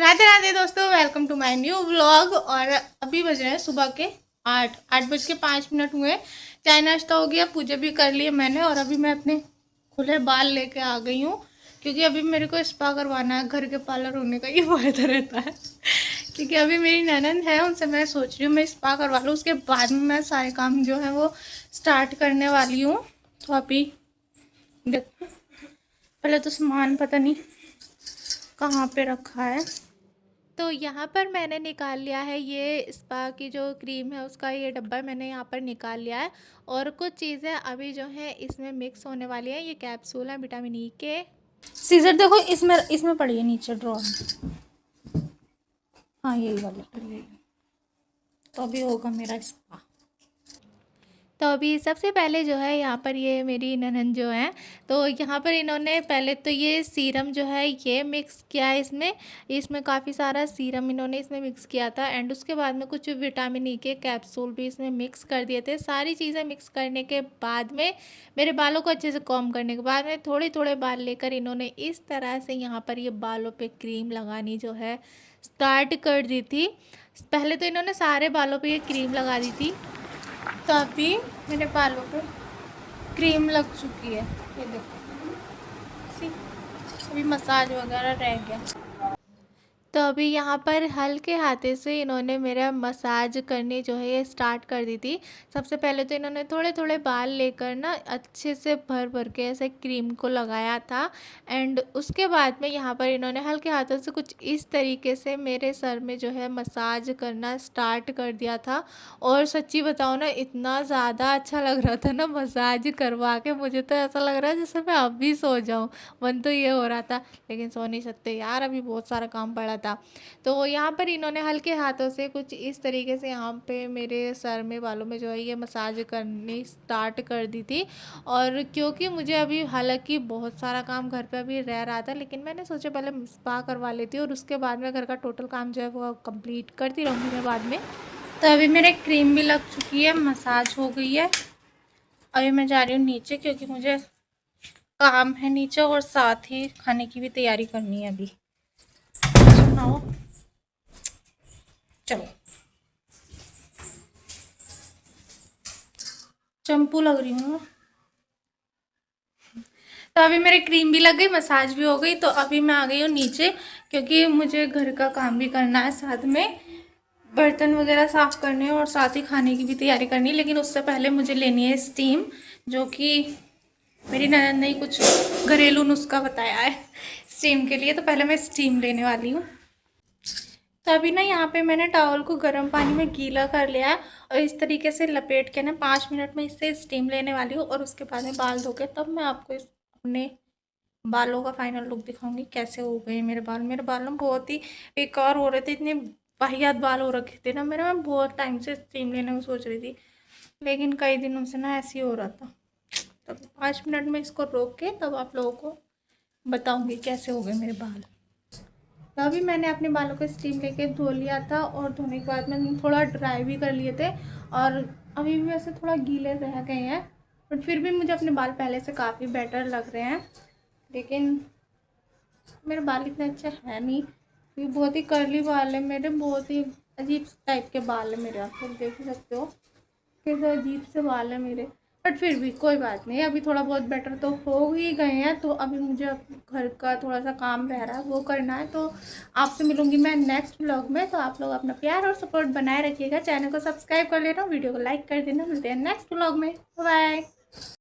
राधे राधे दोस्तों, welcome to my new vlog. और अभी बज रहे हैं सुबह के 8:05 हुए। चाय नाश्ता हो गया, पूजा भी कर ली है मैंने। और अभी मैं अपने खुले बाल लेके आ गई हूँ, क्योंकि अभी मेरे को स्पा करवाना है। घर के पार्लर होने का ये फायदा रहता है, क्योंकि अभी मेरी ननद है, उनसे मैं सोच रही हूँ मैं स्पा करवा लूँ। उसके बाद में मैं सारे काम जो है वो स्टार्ट करने वाली हूँ। तो अभी पहले तो सामान पता नहीं कहाँ पे रखा है। तो यहाँ पर मैंने निकाल लिया है ये स्पा की जो क्रीम है उसका ये डब्बा मैंने यहाँ पर निकाल लिया है। और कुछ चीज़ें अभी जो है इसमें मिक्स होने वाली है। ये कैप्सूल है विटामिन ई के। सीजर देखो, इसमें इसमें पड़ी है नीचे ड्रॉर में। हाँ यही वाले। तो अभी होगा मेरा स्पा। तो अभी सबसे पहले जो है यहाँ पर ये मेरी ननद जो है, तो यहाँ पर इन्होंने पहले तो ये सीरम जो है ये मिक्स किया है इसमें। इसमें काफ़ी सारा सीरम इन्होंने इसमें मिक्स किया था। एंड उसके बाद में कुछ विटामिन ई के कैप्सूल भी इसमें मिक्स कर दिए थे। सारी चीज़ें मिक्स करने के बाद में मेरे बालों को अच्छे से कॉम्ब करने के बाद में थोड़े थोड़े बाल लेकर इन्होंने इस तरह से यहाँ पर ये बालों पर क्रीम लगानी जो है स्टार्ट कर दी थी। पहले तो इन्होंने सारे बालों पर ये क्रीम लगा दी थी। तो अभी मेरे बालों पे क्रीम लग चुकी है, ये देखो। सी अभी मसाज वगैरह रह गया। तो अभी यहाँ पर हल्के हाथे से इन्होंने मेरा मसाज करनी जो है ये स्टार्ट कर दी थी। सबसे पहले तो इन्होंने थोड़े थोड़े बाल लेकर ना अच्छे से भर भर के ऐसे क्रीम को लगाया था। एंड उसके बाद में यहाँ पर इन्होंने हल्के हाथों से कुछ इस तरीके से मेरे सर में जो है मसाज करना स्टार्ट कर दिया था। और सच्ची बताओ ना, इतना ज़्यादा अच्छा लग रहा था ना मसाज करवा के। मुझे तो ऐसा लग रहा है जैसे मैं अब भी सो जाऊँ। मन तो ये हो रहा था, लेकिन सो नहीं सकते यार, अभी बहुत सारा काम पड़ा था। तो यहाँ पर इन्होंने हल्के हाथों से कुछ इस तरीके से यहाँ पे मेरे सर में बालों में जो है ये मसाज करनी स्टार्ट कर दी थी। और क्योंकि मुझे अभी हालांकि बहुत सारा काम घर पे अभी रह रहा था, लेकिन मैंने सोचा पहले स्पा करवा लेती हूँ और उसके बाद में घर का टोटल काम जो है वो कंप्लीट करती रहूँगी मैं बाद में। तो अभी मेरे क्रीम भी लग चुकी है, मसाज हो गई है। अभी मैं जा रही हूँ नीचे, क्योंकि मुझे काम है नीचे और साथ ही खाने की भी तैयारी करनी है अभी। सुनाओ, चलो। चंपू लग रही हूँ। तो अभी मेरी क्रीम भी लग गई, मसाज भी हो गई। तो अभी मैं आ गई हूँ नीचे, क्योंकि मुझे घर का काम भी करना है, साथ में बर्तन वगैरह साफ़ करने हैं और साथ ही खाने की भी तैयारी करनी है। लेकिन उससे पहले मुझे लेनी है स्टीम, जो कि मेरी ननद ने कुछ घरेलू नुस्खा बताया है स्टीम के लिए। तो पहले मैं स्टीम लेने वाली हूँ। तो अभी ना यहाँ पे मैंने टॉवल को गर्म पानी में गीला कर लिया है और इस तरीके से लपेट के ना 5 मिनट में इससे स्टीम लेने वाली हूँ। और उसके बाद में बाल धो के तब मैं आपको अपने बालों का फाइनल लुक दिखाऊंगी कैसे हो गए मेरे बाल। मेरे बाल ना बहुत ही बेकार हो रहे थे, इतने वाहियात बाल हो रखे थे ना मेरे। मैं बहुत टाइम से स्टीम लेने को सोच रही थी, लेकिन कई दिनों से ना ऐसे ही हो रहा था। तब 5 मिनट में इसको रोक के तब आप लोगों को बताऊंगी कैसे हो गए मेरे बाल। तो अभी मैंने अपने बालों को स्टीम लेके धो लिया था और धोने के बाद मैंने थोड़ा ड्राई भी कर लिए थे। और अभी भी वैसे थोड़ा गीले रह गए हैं, बट फिर भी मुझे अपने बाल पहले से काफ़ी बेटर लग रहे हैं। लेकिन मेरे बाल इतने अच्छे हैं नहीं, क्योंकि बहुत ही कर्ली बाल है मेरे, बहुत ही अजीब टाइप के बाल है मेरे। आप लोग देख ही सकते हो कैसे अजीब से बाल है मेरे। बट फिर भी कोई बात नहीं, अभी थोड़ा बहुत बेटर तो हो ही गए हैं। तो अभी मुझे घर का थोड़ा सा काम रह रहा है, वो करना है। तो आपसे मिलूंगी मैं नेक्स्ट व्लॉग में। तो आप लोग अपना प्यार और सपोर्ट बनाए रखिएगा, चैनल को सब्सक्राइब कर लेना, वीडियो को लाइक कर देना। मिलते हैं नेक्स्ट व्लॉग में, बाय।